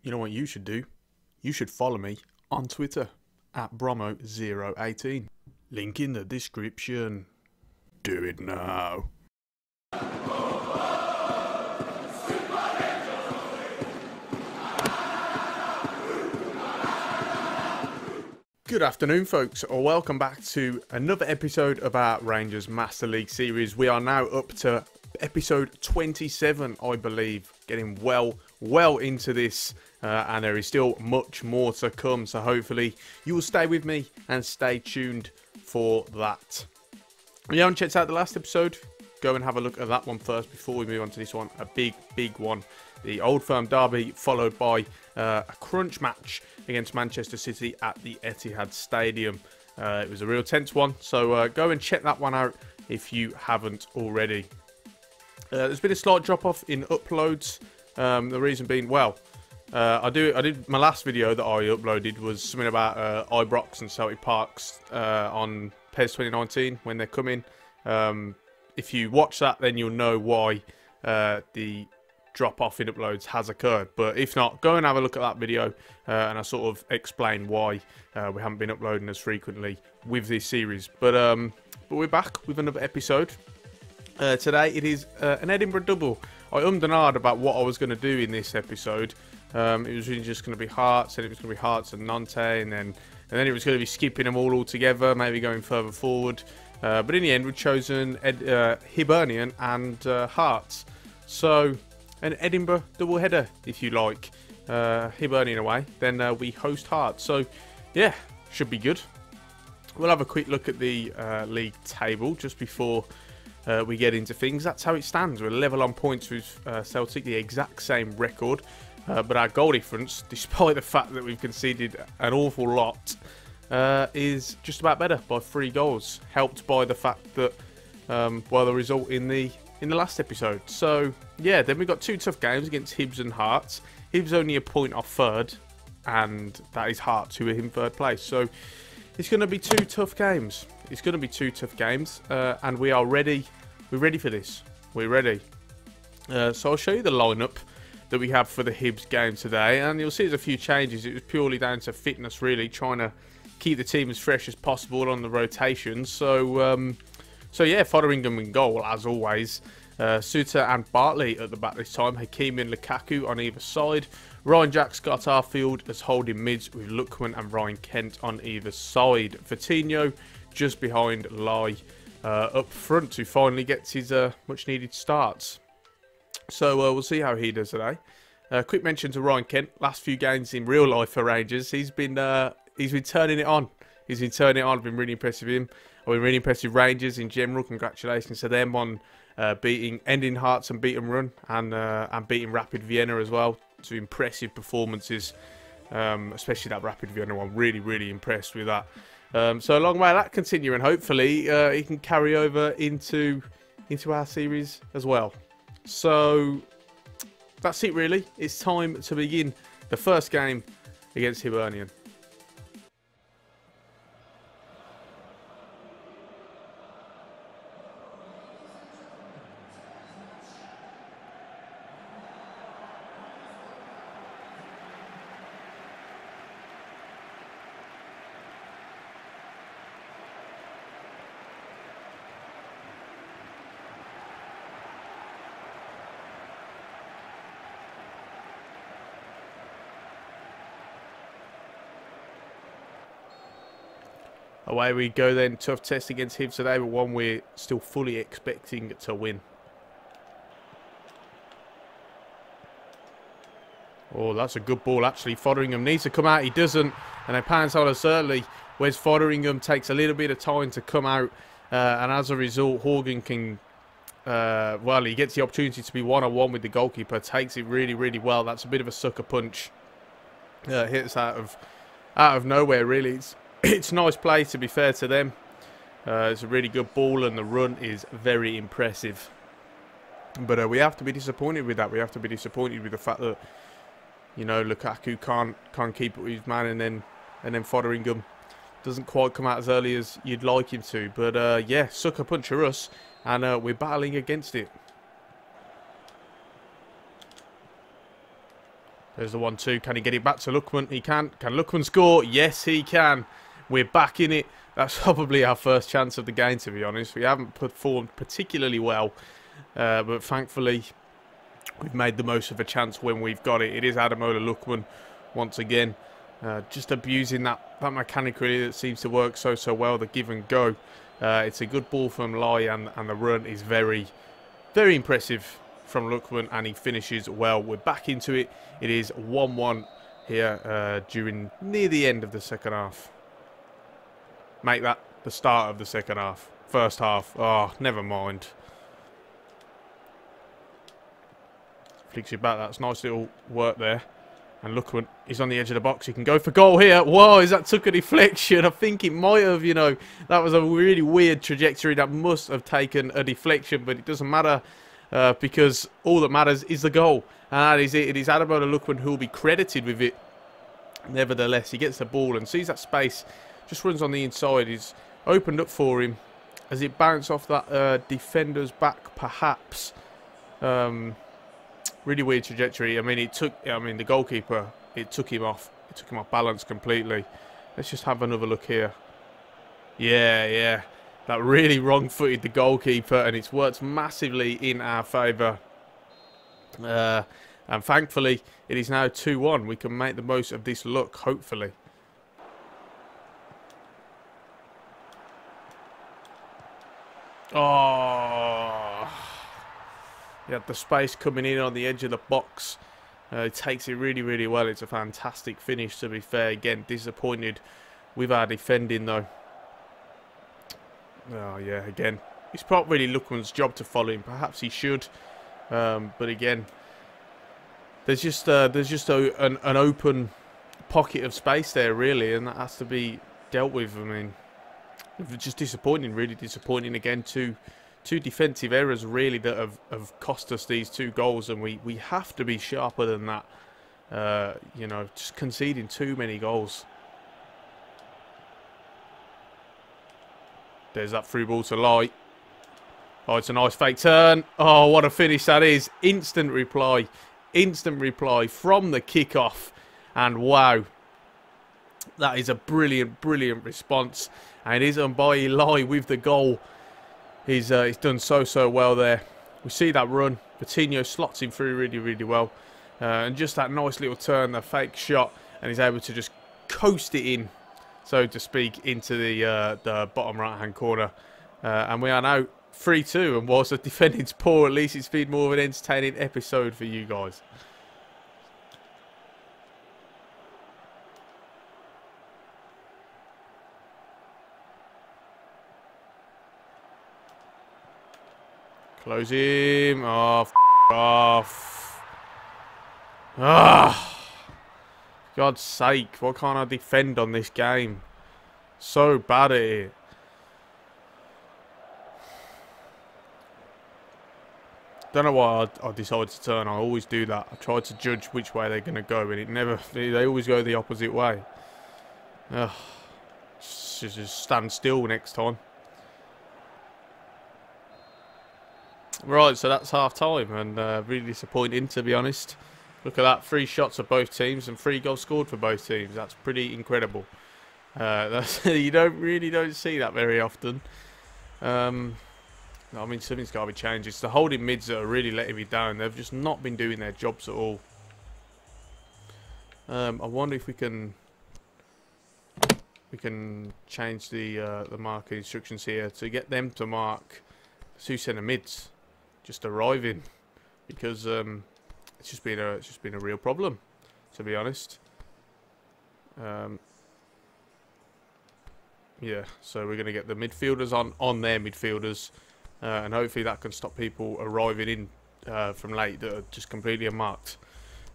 You know what you should do? You should follow me on Twitter at Bromo018. Link in the description. Do it now. Good afternoon, folks, or welcome back to another episode of our Rangers Master League series. We are now up to episode 27, I believe, getting well into this, and there is still much more to come, so hopefully you will stay with me and stay tuned for that. If you haven't checked out the last episode, go and have a look at that one first before we move on to this one. A big one. The Old Firm derby followed by a crunch match against Manchester City at the Etihad Stadium. It was a real tense one, so go and check that one out if you haven't already. There's been a slight drop-off in uploads. The reason being, well, I did my last video that I uploaded was something about Ibrox and Celtic Parks on PES 2019 when they're coming. If you watch that, then you'll know why the drop-off in uploads has occurred. But if not, go and have a look at that video, and I sort of explain why we haven't been uploading as frequently with this series. But we're back with another episode. Today it is an Edinburgh double. I ummed and ahed about what I was going to do in this episode. It was really just going to be Hearts, and it was going to be Hearts and Nantes, and then it was going to be skipping them all together, maybe going further forward. But in the end, we've chosen Hibernian and Hearts. So an Edinburgh double header, if you like. Hibernian away, then we host Hearts. So yeah, should be good. We'll have a quick look at the league table just before we get into things. That's how it stands. We're level on points with Celtic, the exact same record. But our goal difference, despite the fact that we've conceded an awful lot, is just about better by 3 goals. Helped by the fact that, well, the result in the last episode. So yeah, then we've got 2 tough games against Hibs and Hearts. Hibs only a point off third, and that is Hearts who are in third place. So it's going to be 2 tough games. It's going to be 2 tough games, and we are ready. We're ready for this. We're ready. So I'll show you the lineup that we have for the Hibs game today, and you'll see there's a few changes. It was purely down to fitness, really, trying to keep the team as fresh as possible on the rotations. So yeah, Fotheringham in goal as always. Suter and Bartley at the back this time. Hakimi and Lukaku on either side. Ryan Jack, Scott Arfield as holding mids with Lookman and Ryan Kent on either side. Coutinho just behind Lai up front, who finally gets his much needed starts. So we'll see how he does today. Quick mention to Ryan Kent. Last few games in real life for Rangers, he's been turning it on. He's been turning it on. I've been really impressed with him. I've been really impressed with Rangers in general. Congratulations to them on ending Hearts and beating run, and beating Rapid Vienna as well. 2 impressive performances, especially that Rapid Vienna one. Really impressed with that. So long may that continue, and hopefully he can carry over into our series as well. So that's it really. It's time to begin the first game against Hibernian. Away we go then. Tough test against Hibs today, but one we're still fully expecting to win. Oh, that's a good ball actually. Fotheringham needs to come out. He doesn't. And then Pansalas early. Whereas Fotheringham takes a little bit of time to come out. And as a result, Horgan can... well, he gets the opportunity to be one-on-one with the goalkeeper. Takes it really well. That's a bit of a sucker punch. Hits out of nowhere, really. It's nice play, to be fair to them. It's a really good ball, and the run is very impressive. But we have to be disappointed with that. We have to be disappointed with the fact that, you know, Lukaku can't keep it with his man, and then Fotheringham doesn't quite come out as early as you'd like him to. But yeah, sucker punch for us, and we're battling against it. There's the 1-2. Can he get it back to Lookman? He can. Can Lookman score? Yes, he can. We're back in it. That's probably our first chance of the game, to be honest. We haven't performed particularly well, but thankfully we've made the most of a chance when we've got it. It is Ademola Lookman once again, just abusing that mechanic really that seems to work so well, the give and go. It's a good ball from Lai, and the run is very impressive from Lookman, and he finishes well. We're back into it. It is 1-1 here near the end of the second half. Make that the start of the second half. First half. Oh, never mind. Flicks it back. That's nice little work there. And Lookman is on the edge of the box. He can go for goal here. Whoa, is that took a deflection? I think it might have, you know. That was a really weird trajectory. That must have taken a deflection, but it doesn't matter because all that matters is the goal. And that is it. It is Ademola Lookman who will be credited with it. Nevertheless, he gets the ball and sees that space. Just runs on the inside. He's opened up for him as it bounced off that defender's back, perhaps. Really weird trajectory. I mean, the goalkeeper, it took him off. It took him off balance completely. Let's just have another look here. Yeah. That really wrong-footed the goalkeeper, and it's worked massively in our favour. And thankfully, it is now 2-1. We can make the most of this luck, hopefully. Oh, he had the space coming in on the edge of the box. He takes it really well. It's a fantastic finish, to be fair. Again, disappointed with our defending, though. Oh, yeah, again. It's probably really Lookman's job to follow him. Perhaps he should. But again, there's just an open pocket of space there, really, and that has to be dealt with. I mean, just disappointing, really disappointing. Again, two defensive errors really that have cost us these 2 goals, and we have to be sharper than that. You know, just conceding too many goals. There's that through ball to Lai. Oh, it's a nice fake turn. Oh, what a finish that is. Instant reply from the kickoff, and wow, that is a brilliant response. And it is Mbaye Lai with the goal. He's done so well there. We see that run. Coutinho slots him through really well. And just that nice little turn, the fake shot, and he's able to just coast it in, so to speak, into the bottom right-hand corner. And we are now 3-2. And whilst the defending's poor, at least it's been more of an entertaining episode for you guys. Close him. Oh, f off. Ah. God's sake. Why can't I defend on this game? So bad at it. Don't know why I decided to turn. I always do that. I try to judge which way they're going to go, and it never. They always go the opposite way. Ugh. Just stand still next time. Right, so that's half time, and really disappointing, to be honest. Look at that, 3 shots of both teams and 3 goals scored for both teams. That's pretty incredible. You don't see that very often. I mean, something's got to be changed. It's the holding mids that are really letting me down. They've just not been doing their jobs at all. I wonder if we can change the marking instructions here to get them to mark 2 centre mids just arriving, because it's just been a real problem, to be honest. Yeah, so we're going to get the midfielders on their midfielders, and hopefully that can stop people arriving in from late that are just completely unmarked.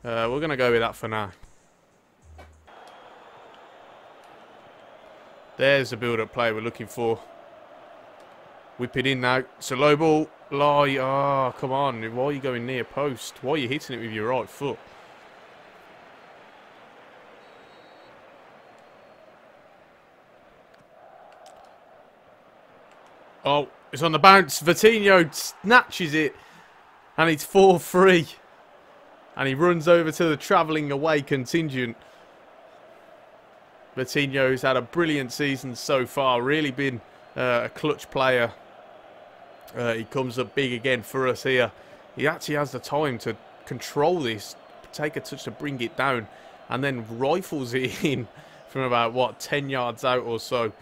We're going to go with that for now. There's the build-up play we're looking for. Whip it in now. It's a low ball. Lai. Oh, come on. Why are you going near post? Why are you hitting it with your right foot? Oh, it's on the bounce. Vitinho snatches it. And it's 4-3. And he runs over to the travelling away contingent. Vitinho's had a brilliant season so far. Really been a clutch player. He comes up big again for us here. He actually has the time to control this, take a touch to bring it down, and then rifles it in from about, what, 10 yards out or so.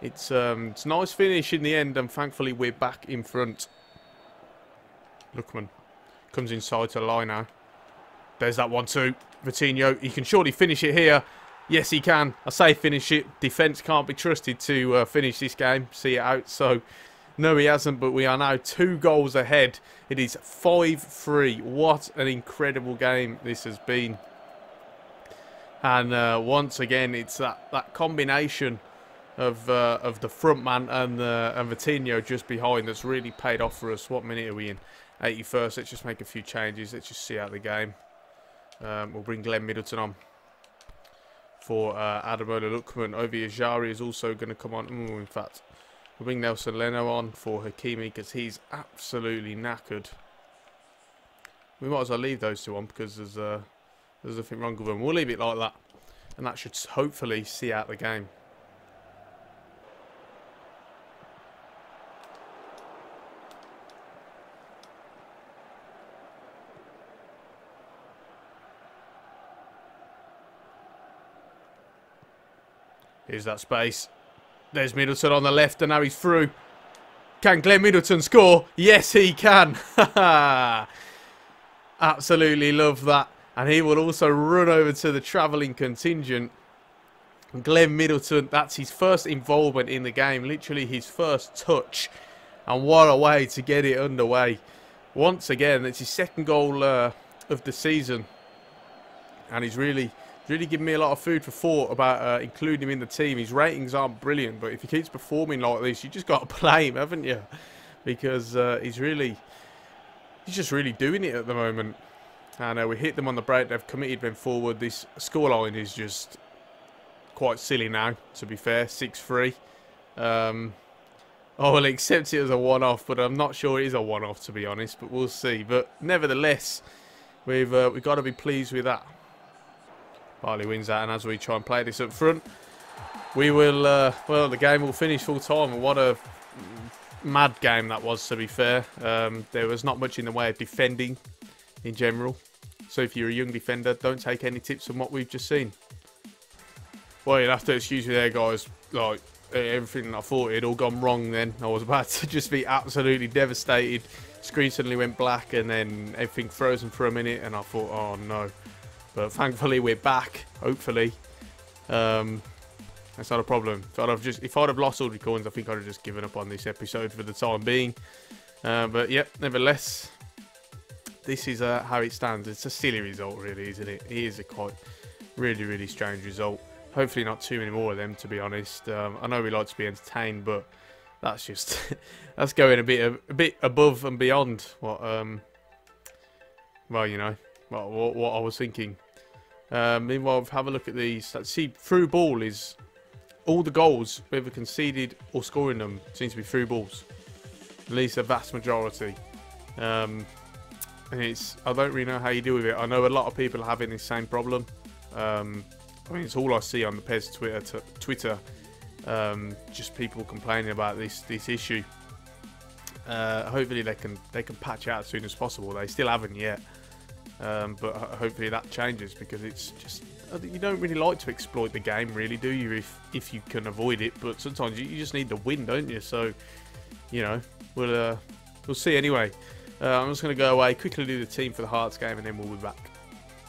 It's a nice finish in the end, and thankfully we're back in front. Lookman comes inside to the line now. There's that 1-2. Vitinho, he can surely finish it here. Yes, he can. I say finish it. Defence can't be trusted to finish this game, see it out. So, no, he hasn't, but we are now 2 goals ahead. It is 5-3. What an incredible game this has been. And once again, it's that combination of the front man and Vitinho just behind that's really paid off for us. What minute are we in? 81st. Let's just make a few changes. Let's just see out the game. We'll bring Glenn Middleton on for Ademola Lookman. Ovi Ajari is also going to come on. In fact, we'll bring Nelson Leno on for Hakimi because he's absolutely knackered. We might as well leave those two on because there's nothing wrong with them. We'll leave it like that, and that should hopefully see out the game. Here's that space. There's Middleton on the left, and now he's through. Can Glenn Middleton score? Yes, he can. Absolutely love that. And he will also run over to the travelling contingent. Glenn Middleton, that's his first involvement in the game. Literally his first touch. And what a way to get it underway. Once again, it's his second goal of the season. And he's really giving me a lot of food for thought about including him in the team. His ratings aren't brilliant, but if he keeps performing like this, you just got to play him, haven't you? Because he's just really doing it at the moment. And we hit them on the break. They've committed them forward. This scoreline is just quite silly now, to be fair. 6-3. I will accept it as a one-off, but I'm not sure it is a one-off, to be honest. But we'll see. But nevertheless, we've got to be pleased with that. Barley wins that, and as we try and play this up front, we will, well, the game will finish full time. And what a mad game that was, to be fair. There was not much in the way of defending in general. So if you're a young defender, don't take any tips from what we've just seen. Well, you'll have to excuse me there, guys. Like, everything I thought it had all gone wrong then. I was about to just be absolutely devastated. Screen suddenly went black, and then everything frozen for a minute, and I thought, oh no. But thankfully we're back, hopefully. That's not a problem. If I'd have lost all the coins, I think I'd have just given up on this episode for the time being. But yep, nevertheless, this is how it stands. It's a silly result, really, isn't it? It is a quite really strange result. Hopefully not too many more of them, to be honest. I know we like to be entertained, but that's just that's going a bit above and beyond what well, you know, what I was thinking. Meanwhile, have a look at these. See, through ball is all the goals, whether conceded or scoring them, seems to be through balls. At least a vast majority. And I don't really know how you deal with it. I know a lot of people are having the same problem. I mean, it's all I see on the PES Twitter. Just people complaining about this issue. Hopefully they can patch it out as soon as possible. They still haven't yet. But hopefully that changes, because it's just, you don't really like to exploit the game, really, do you, if you can avoid it? But sometimes you just need the win, don't you? So, you know, we'll see anyway. I'm just going to go away, quickly do the team for the Hearts game, and then we'll be back.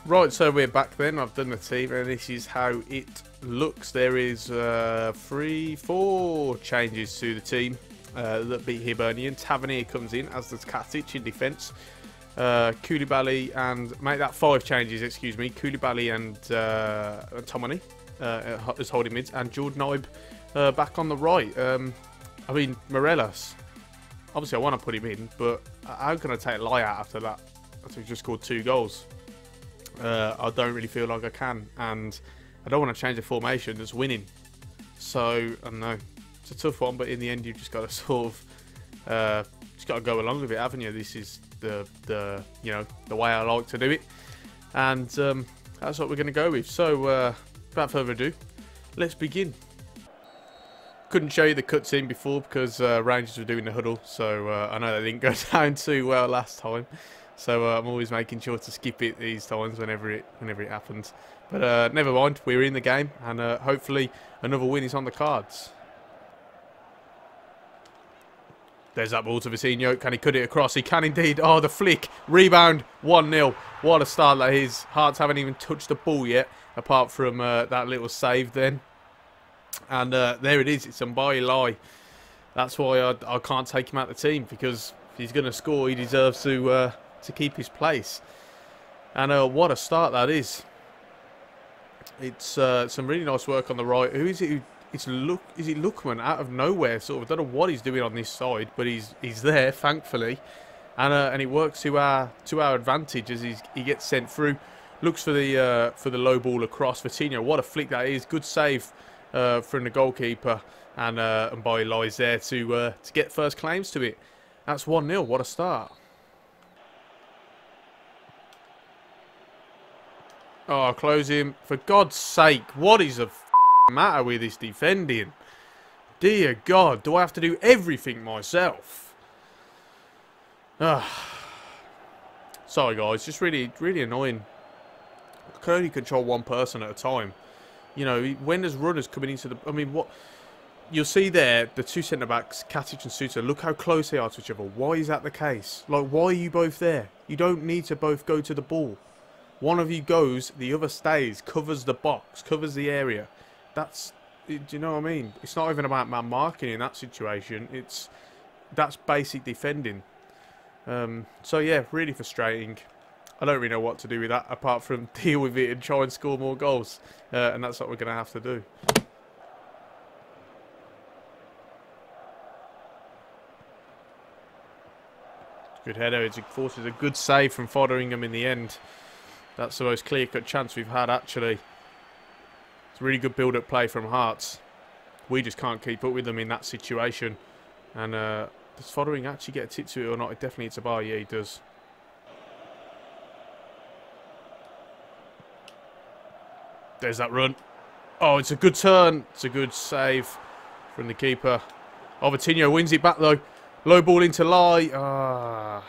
Right, so we're back then. I've done the team, and this is how it looks. There is 4 changes to the team that beat Hibernian. Tavernier comes in, as does Katic in defence. Koulibaly and make that 5 changes, excuse me. Koulibaly and Tomani as holding mids, and Jordan Ibe back on the right. I mean, Morelos, obviously I want to put him in, but how can I take Lai out after that? After we just scored 2 goals. I don't really feel like I can, and I don't want to change the formation that's winning. So I don't know, it's a tough one, but in the end you've just got to sort of just got to go along with it, haven't you? This is the you know, the way I like to do it. And that's what we're going to go with. So, without further ado, let's begin. Couldn't show you the cutscene before because Rangers were doing the huddle. So, I know that didn't go down too well last time. So, I'm always making sure to skip it these times whenever it happens. But never mind, we're in the game. And hopefully another win is on the cards. There's that ball to Vicinho. Can he cut it across? He can indeed. Oh, the flick. Rebound. 1-0. What a start that is. Hearts haven't even touched the ball yet, apart from that little save then. And there it is. It's Untitled. That's why I can't take him out of the team, because if he's going to score, he deserves to keep his place. And what a start that is. It's some really nice work on the right. Who is it? Is it Lookman out of nowhere? Sort of. I don't know what he's doing on this side, but he's there, thankfully, and it works to our advantage as he gets sent through. Looks for the low ball across. Vicinho, what a flick that is! Good save from the goalkeeper, and Untitled lies there to get first claims to it. That's 1-0. What a start! Oh, close him for God's sake! What is the matter with this defending? Dear God, do I have to do everything myself? Sorry guys, just really annoying. I can only control one person at a time. You know, when there's runners coming into the... I mean, what... You'll see there, the two centre-backs, Katic and Suter, look how close they are to each other. Why is that the case? Like, why are you both there? You don't need to both go to the ball. One of you goes, the other stays, covers the box, covers the area. That's, do you know what I mean? It's not even about man marking in that situation. That's basic defending. So yeah, really frustrating. I don't really know what to do with that apart from deal with it and try and score more goals. And that's what we're going to have to do. Good header. It forces a good save from Fotheringham in the end. That's the most clear-cut chance we've had, actually. It's a really good build-up play from Hearts. We just can't keep up with them in that situation. And does Fotheringham actually get a tip to it or not? It definitely hits a bar. Yeah, he does. There's that run. Oh, it's a good turn. It's a good save from the keeper. Oh, Vicinho wins it back, though. Low ball into Lai. Ah.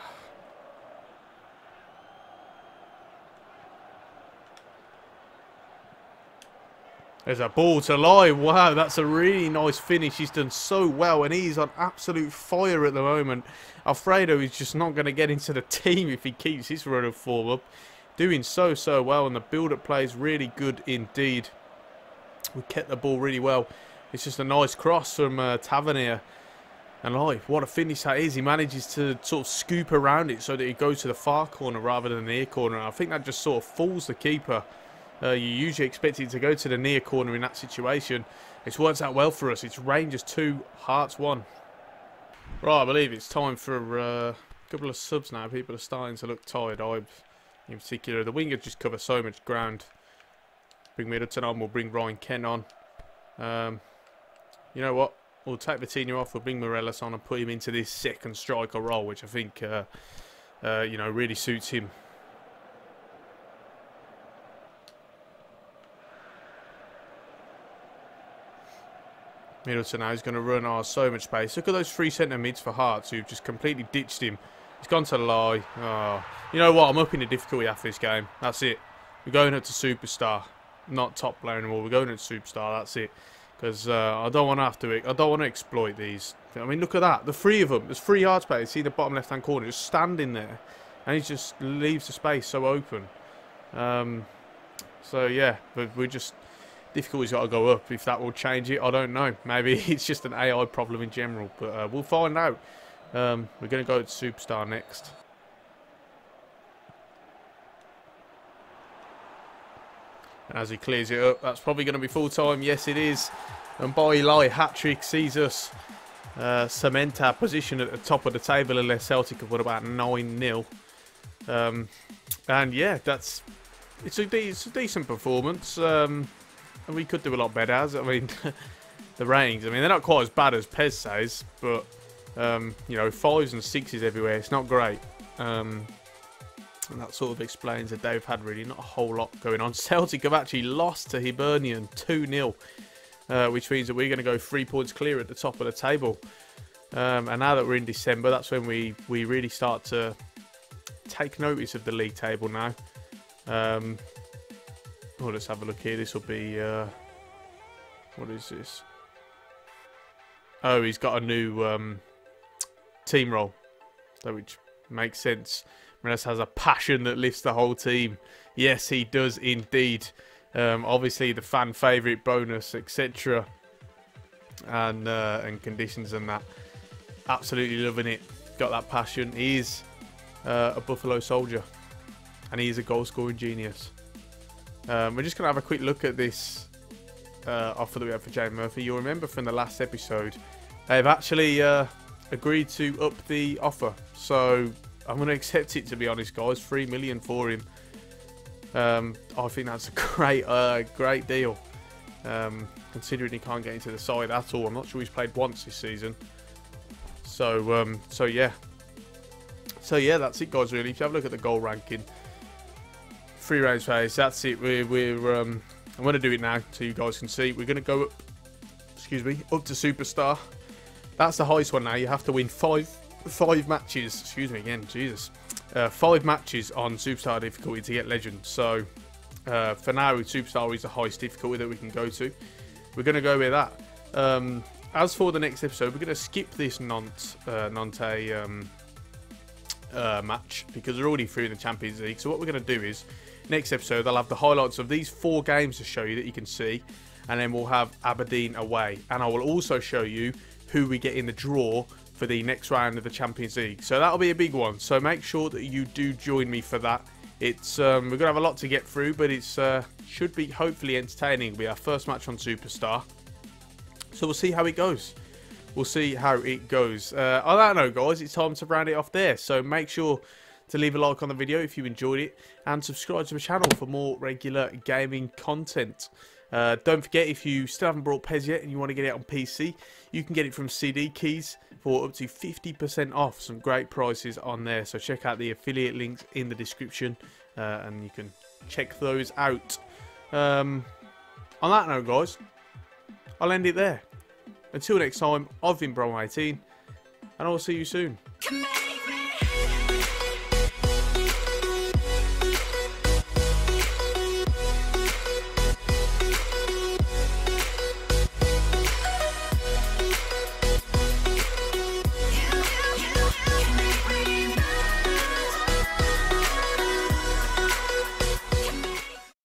There's a ball to Lai. Wow, that's a really nice finish. He's done so well, and he's on absolute fire at the moment. Alfredo is just not going to get into the team if he keeps his run of form up. Doing so well, and the build-up play is really good indeed. We kept the ball really well. It's just a nice cross from Tavernier. And Lai, what a finish that is. He manages to sort of scoop around it so that he goes to the far corner rather than the near corner. I think that just sort of fools the keeper. You usually expect it to go to the near corner in that situation. It's worked out well for us. It's Rangers 2, Hearts 1. Right, I believe it's time for a couple of subs now. People are starting to look tired. In particular, the winger just cover so much ground. Bring Middleton on. We'll bring Ryan Kent on. You know what? We'll take Vitinho off. We'll bring Morelos on and put him into this second striker role, which I think you know, really suits him. Middleton now is going to run. Oh, so much space. Look at those three centre mids for Hearts who've just completely ditched him. He's gone to Lai. Oh, you know what? I'm upping the difficulty after this game. That's it. We're going up to Superstar. Not top player anymore. We're going up to Superstar. That's it. Because I don't want to have to. I don't want to exploit these. I mean, look at that. The three of them. There's three Hearts players. See the bottom left-hand corner, just standing there, and he just leaves the space so open. So yeah, but we're just. Difficulty's got to go up. If that will change it, I don't know. Maybe it's just an AI problem in general, but we'll find out. We're going to go to Superstar next. And as he clears it up, that's probably going to be full time. Yes, it is. And Untitled hat-trick sees us cement our position at the top of the table, unless Celtic have won about 9-0. And yeah, it's a decent performance. And we could do a lot better, I mean, the ratings, I mean, they're not quite as bad as PES says, but, you know, 5s and 6s everywhere, it's not great. And that sort of explains that they've had really not a whole lot going on. Celtic have actually lost to Hibernian 2-0, which means that we're going to go 3 points clear at the top of the table. And now that we're in December, that's when we really start to take notice of the league table now. Well, let's have a look here. This will be... what is this? Oh, he's got a new team role, which makes sense. Mireles has a passion that lifts the whole team. Yes, he does indeed. Obviously, the fan favourite bonus, etc. And conditions and that. Absolutely loving it. Got that passion. He is a Buffalo soldier. And he is a goal-scoring genius. We're just going to have a quick look at this offer that we have for Jay Murphy. You'll remember from the last episode, they've actually agreed to up the offer. So I'm going to accept it, to be honest, guys. 3 million for him. I think that's a great deal. Considering he can't get into the side at all. I'm not sure he's played once this season. So yeah. So yeah, that's it, guys. Really, if you have a look at the goal ranking, 3 rounds phase. That's it. I'm going to do it now so you guys can see. We're going to go up. Excuse me, up to Superstar. That's the highest one now. You have to win five matches. Excuse me again, Jesus. 5 matches on Superstar difficulty to get Legend. So for now, Superstar is the highest difficulty that we can go to. We're going to go with that. As for the next episode, we're going to skip this Nantes match because they're already through in the Champions League. So what we're going to do is, next episode, I'll have the highlights of these 4 games to show you that you can see. And then we'll have Aberdeen away. And I will also show you who we get in the draw for the next round of the Champions League. So that'll be a big one. So make sure that you do join me for that. It's we're going to have a lot to get through, but it's should be hopefully entertaining. It'll be our first match on Superstar. So we'll see how it goes. We'll see how it goes. On that note, guys, it's time to round it off there. So make sure to leave a like on the video if you enjoyed it. And subscribe to the channel for more regular gaming content. Don't forget, if you still haven't bought PES yet and you want to get it on PC, you can get it from CD Keys for up to 50% off. Some great prices on there. So check out the affiliate links in the description and you can check those out. On that note, guys, I'll end it there. Until next time, I've been Bro18 and I'll see you soon.